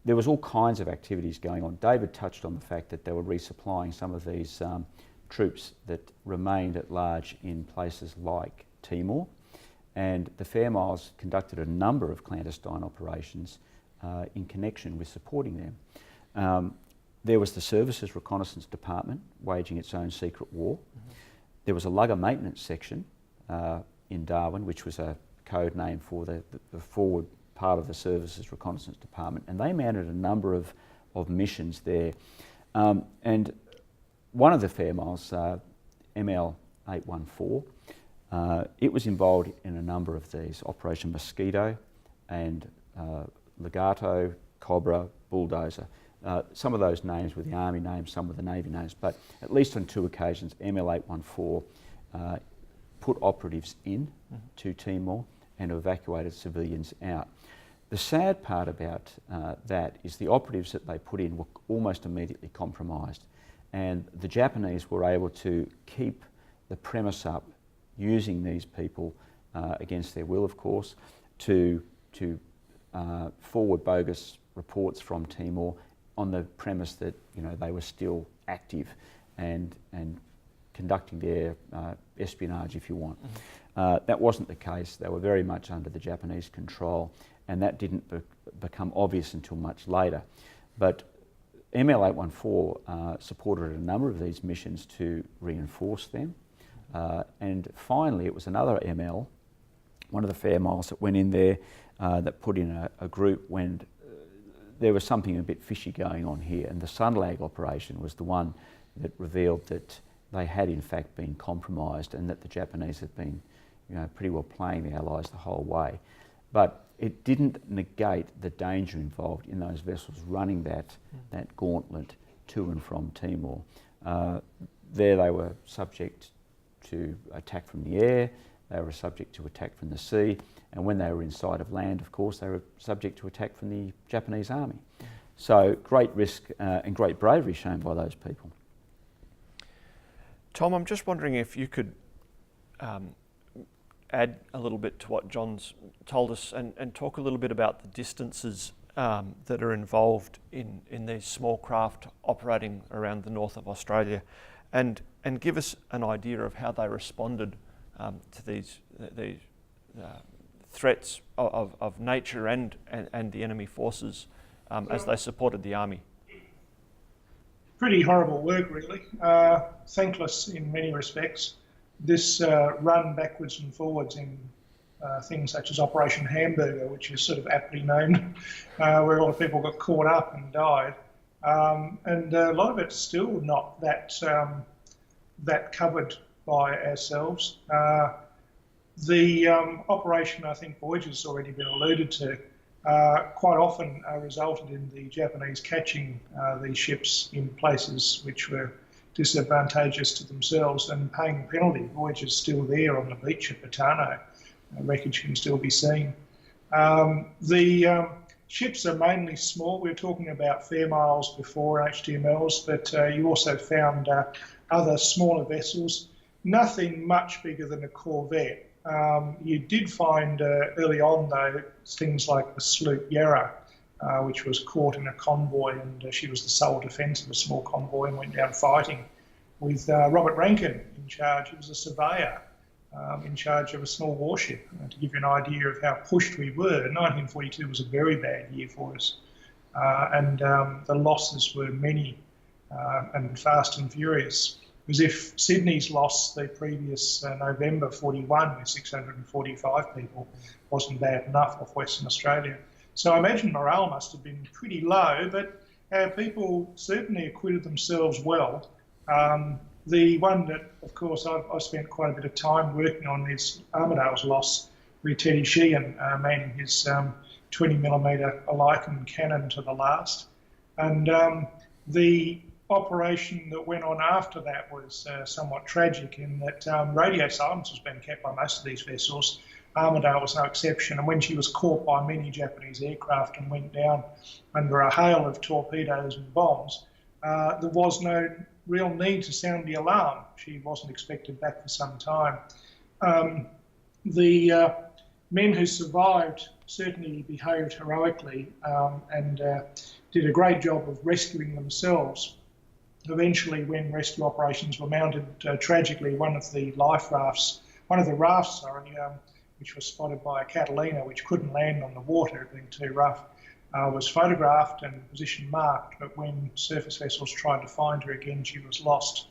there was all kinds of activities going on. David touched on the fact that they were resupplying some of these troops that remained at large in places like Timor, and the Fair Miles conducted a number of clandestine operations in connection with supporting them. There was the Services Reconnaissance Department waging its own secret war. There was a lugger maintenance section in Darwin, which was a code name for the forward part of the Services Reconnaissance Department, and they mounted a number of missions there. And one of the Fair Miles, ML814, it was involved in a number of these, Operation Mosquito and Legato, Cobra, Bulldozer. Some of those names were the Army names, some were the Navy names, but at least on 2 occasions, ML814 put operatives in to Timor and evacuated civilians out. The sad part about that is the operatives that they put in were almost immediately compromised, and the Japanese were able to keep the premise up using these people against their will, of course, to forward bogus reports from Timor on the premise that they were still active and conducting their espionage, if you want. That wasn't the case. They were very much under the Japanese control, and that didn't become obvious until much later. But ML814 supported a number of these missions to reinforce them. And finally, it was another ML, one of the Fair Miles, that went in there that put in a group when there was something a bit fishy going on here. And the Sunlag operation was the one that revealed that they had in fact been compromised and that the Japanese had been pretty well playing the Allies the whole way. But it didn't negate the danger involved in those vessels running that gauntlet to and from Timor. There they were subject to attack from the air, they were subject to attack from the sea, and when they were inside of land, of course, they were subject to attack from the Japanese army. So great risk and great bravery shown by those people. Tom, I'm just wondering if you could add a little bit to what John's told us and talk a little bit about the distances that are involved in these small craft operating around the north of Australia, and give us an idea of how they responded to these threats of nature and the enemy forces as they supported the army. Pretty horrible work, really. Thankless in many respects. This run backwards and forwards in things such as Operation Hamburger, which is sort of aptly named, where a lot of people got caught up and died. And a lot of it's still not that covered by ourselves. The operation, I think Voyager's already been alluded to, quite often resulted in the Japanese catching these ships in places which were disadvantageous to themselves and paying the penalty. Voyager's still there on the beach at Patano. Wreckage can still be seen. The ships are mainly small. We were talking about Fair Miles before, HTMLs, but you also found other smaller vessels. Nothing much bigger than a corvette. You did find early on, though, things like the sloop Yarra, which was caught in a convoy, and she was the sole defence of a small convoy and went down fighting with Robert Rankin in charge. He was a surveyor in charge of a small warship. To give you an idea of how pushed we were, 1942 was a very bad year for us, and the losses were many and fast and furious. Because if Sydney's lost the previous November 41 with 645 people wasn't bad enough off Western Australia. So I imagine morale must have been pretty low, but our people certainly acquitted themselves well. The one that, of course, I've spent quite a bit of time working on is Armidale's loss, where Teddy Sheehan manning his 20mm Olycon cannon to the last. And the operation that went on after that was somewhat tragic in that radio silence was being kept by most of these vessels. Armidale was no exception, and when she was caught by many Japanese aircraft and went down under a hail of torpedoes and bombs, there was no real need to sound the alarm. She wasn't expected back for some time. The men who survived certainly behaved heroically and did a great job of rescuing themselves. Eventually, when rescue operations were mounted, tragically, one of the rafts, which was spotted by a Catalina, which couldn't land on the water, it being too rough, was photographed and position marked, but when surface vessels tried to find her again, she was lost.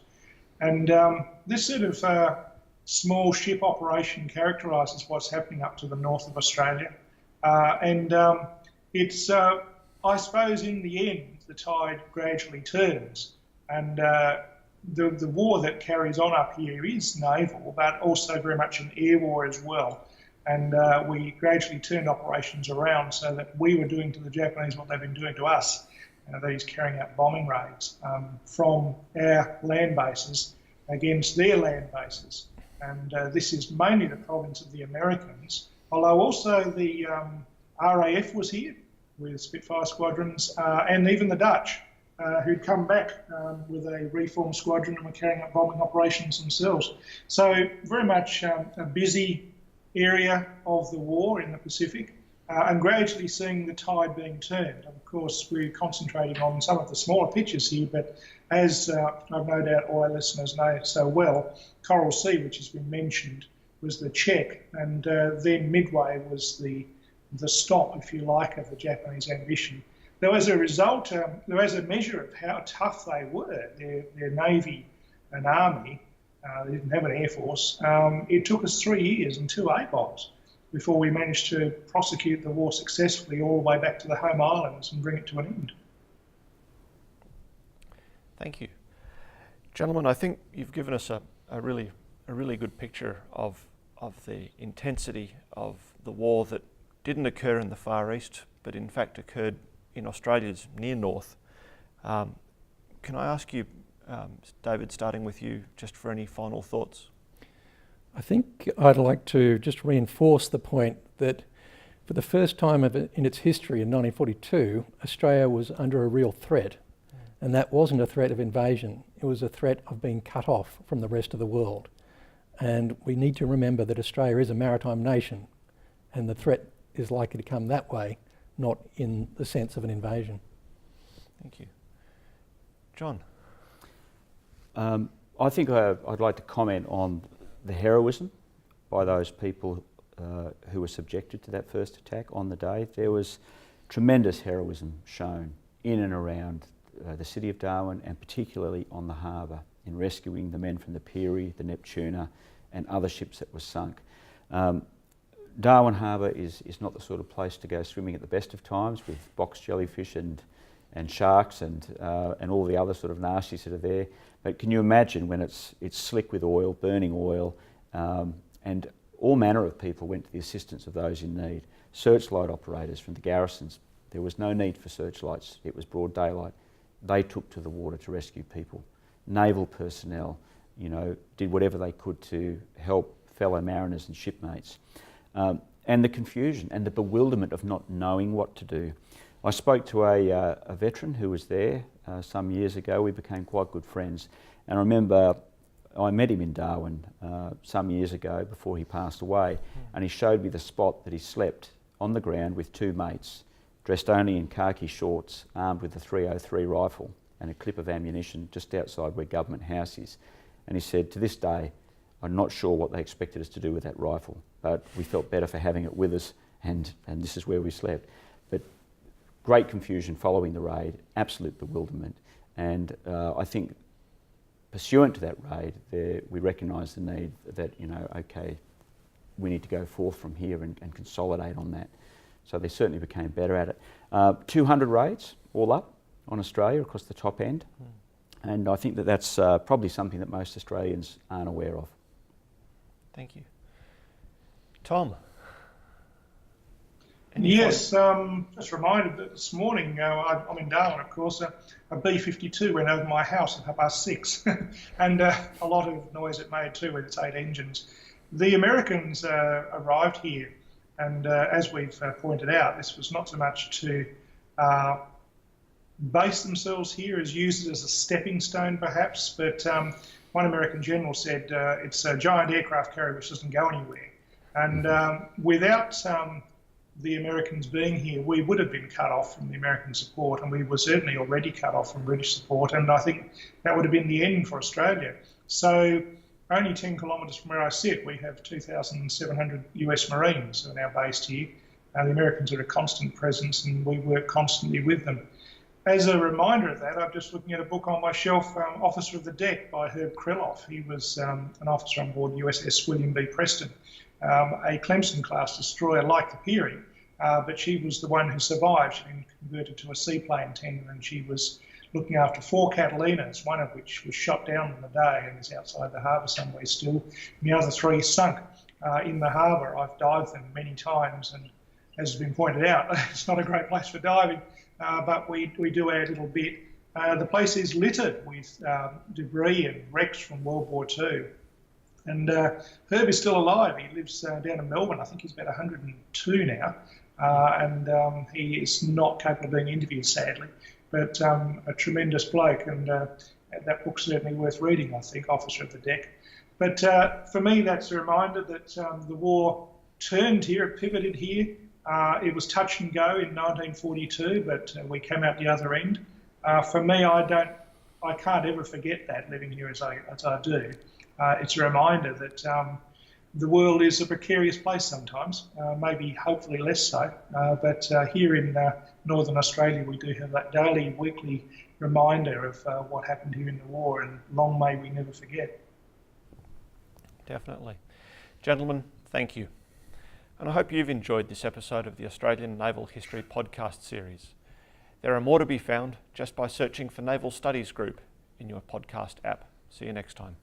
And this sort of small ship operation characterises what's happening up to the north of Australia. It's, I suppose, in the end, the tide gradually turns. And the war that carries on up here is naval, but also very much an air war as well. And we gradually turned operations around so that we were doing to the Japanese what they've been doing to us, that is carrying out bombing raids from our land bases against their land bases. And this is mainly the province of the Americans, although also the RAF was here with Spitfire squadrons, and even the Dutch, who'd come back with a reformed squadron and were carrying out bombing operations themselves. So very much a busy area of the war in the Pacific, and gradually seeing the tide being turned. Of course, we're concentrating on some of the smaller pictures here, but as I've no doubt all our listeners know so well, Coral Sea, which has been mentioned, was the check, and then Midway was the stop, if you like, of the Japanese ambition. Though as a result, as a measure of how tough they were, their navy and army, they didn't have an air force, it took us 3 years and 2 A-bombs before we managed to prosecute the war successfully all the way back to the home islands and bring it to an end. Thank you. Gentlemen, I think you've given us a really good picture of the intensity of the war that didn't occur in the Far East, but in fact occurred in Australia's near north. Can I ask you, David, starting with you, just for any final thoughts? I think I'd like to just reinforce the point that for the first time in its history in 1942, Australia was under a real threat. And that wasn't a threat of invasion, it was a threat of being cut off from the rest of the world. And we need to remember that Australia is a maritime nation, and the threat is likely to come that way, not in the sense of an invasion. Thank you. John? I think I'd like to comment on the heroism by those people who were subjected to that first attack on the day. There was tremendous heroism shown in and around the city of Darwin, and particularly on the harbour, in rescuing the men from the Peary, the Neptuna, and other ships that were sunk. Darwin Harbour is not the sort of place to go swimming at the best of times with box jellyfish and sharks and all the other sort of nasties that are there. But can you imagine when it's slick with oil, burning oil, and all manner of people went to the assistance of those in need. Searchlight operators from the garrisons, there was no need for searchlights, it was broad daylight. They took to the water to rescue people. Naval personnel, did whatever they could to help fellow mariners and shipmates. And the confusion and the bewilderment of not knowing what to do. I spoke to a veteran who was there some years ago. We became quite good friends. And I remember I met him in Darwin some years ago before he passed away, and he showed me the spot that he slept on the ground with 2 mates, dressed only in khaki shorts, armed with a .303 rifle and a clip of ammunition just outside where Government House is. And he said, to this day, I'm not sure what they expected us to do with that rifle, but we felt better for having it with us, and this is where we slept. But great confusion following the raid, absolute bewilderment, and I think pursuant to that raid, we recognised the need that, okay, we need to go forth from here and consolidate on that. So they certainly became better at it. 200 raids all up on Australia across the top end, and I think that's probably something that most Australians aren't aware of. Thank you. Tom, Yes, just reminded that this morning, I'm in Darwin, of course, a B-52 went over my house at 6:30, and a lot of noise it made too with its 8 engines. The Americans arrived here, and as we've pointed out, this was not so much to base themselves here as used it as a stepping stone perhaps, but one American general said it's a giant aircraft carrier which doesn't go anywhere. And without the Americans being here, we would have been cut off from the American support, and we were certainly already cut off from British support, and I think that would have been the end for Australia. So only 10 kilometres from where I sit, we have 2,700 US Marines who are now based here. The Americans are a constant presence, and we work constantly with them. As a reminder of that, I'm just looking at a book on my shelf, Officer of the Deck by Herb Kreloff. He was an officer on board USS William B. Preston, a Clemson-class destroyer like the Peary, but she was the one who survived. She'd been converted to a seaplane tender, and she was looking after 4 Catalinas, one of which was shot down in the day and is outside the harbour somewhere still. And the other 3 sunk in the harbour. I've dived them many times, and as has been pointed out, it's not a great place for diving, but we do our little bit. The place is littered with debris and wrecks from World War II. And Herb is still alive. He lives down in Melbourne. I think he's about 102 now. And he is not capable of being interviewed, sadly. But a tremendous bloke. And that book's certainly worth reading, I think, Officer of the Deck. But for me, that's a reminder that the war turned here, it pivoted here. It was touch and go in 1942, but we came out the other end. For me, I can't ever forget that, living here as I do. It's a reminder that the world is a precarious place sometimes, maybe hopefully less so, but here in Northern Australia we do have that daily, weekly reminder of what happened here in the war, and long may we never forget. Definitely. Gentlemen, thank you. And I hope you've enjoyed this episode of the Australian Naval History podcast series. There are more to be found just by searching for Naval Studies Group in your podcast app. See you next time.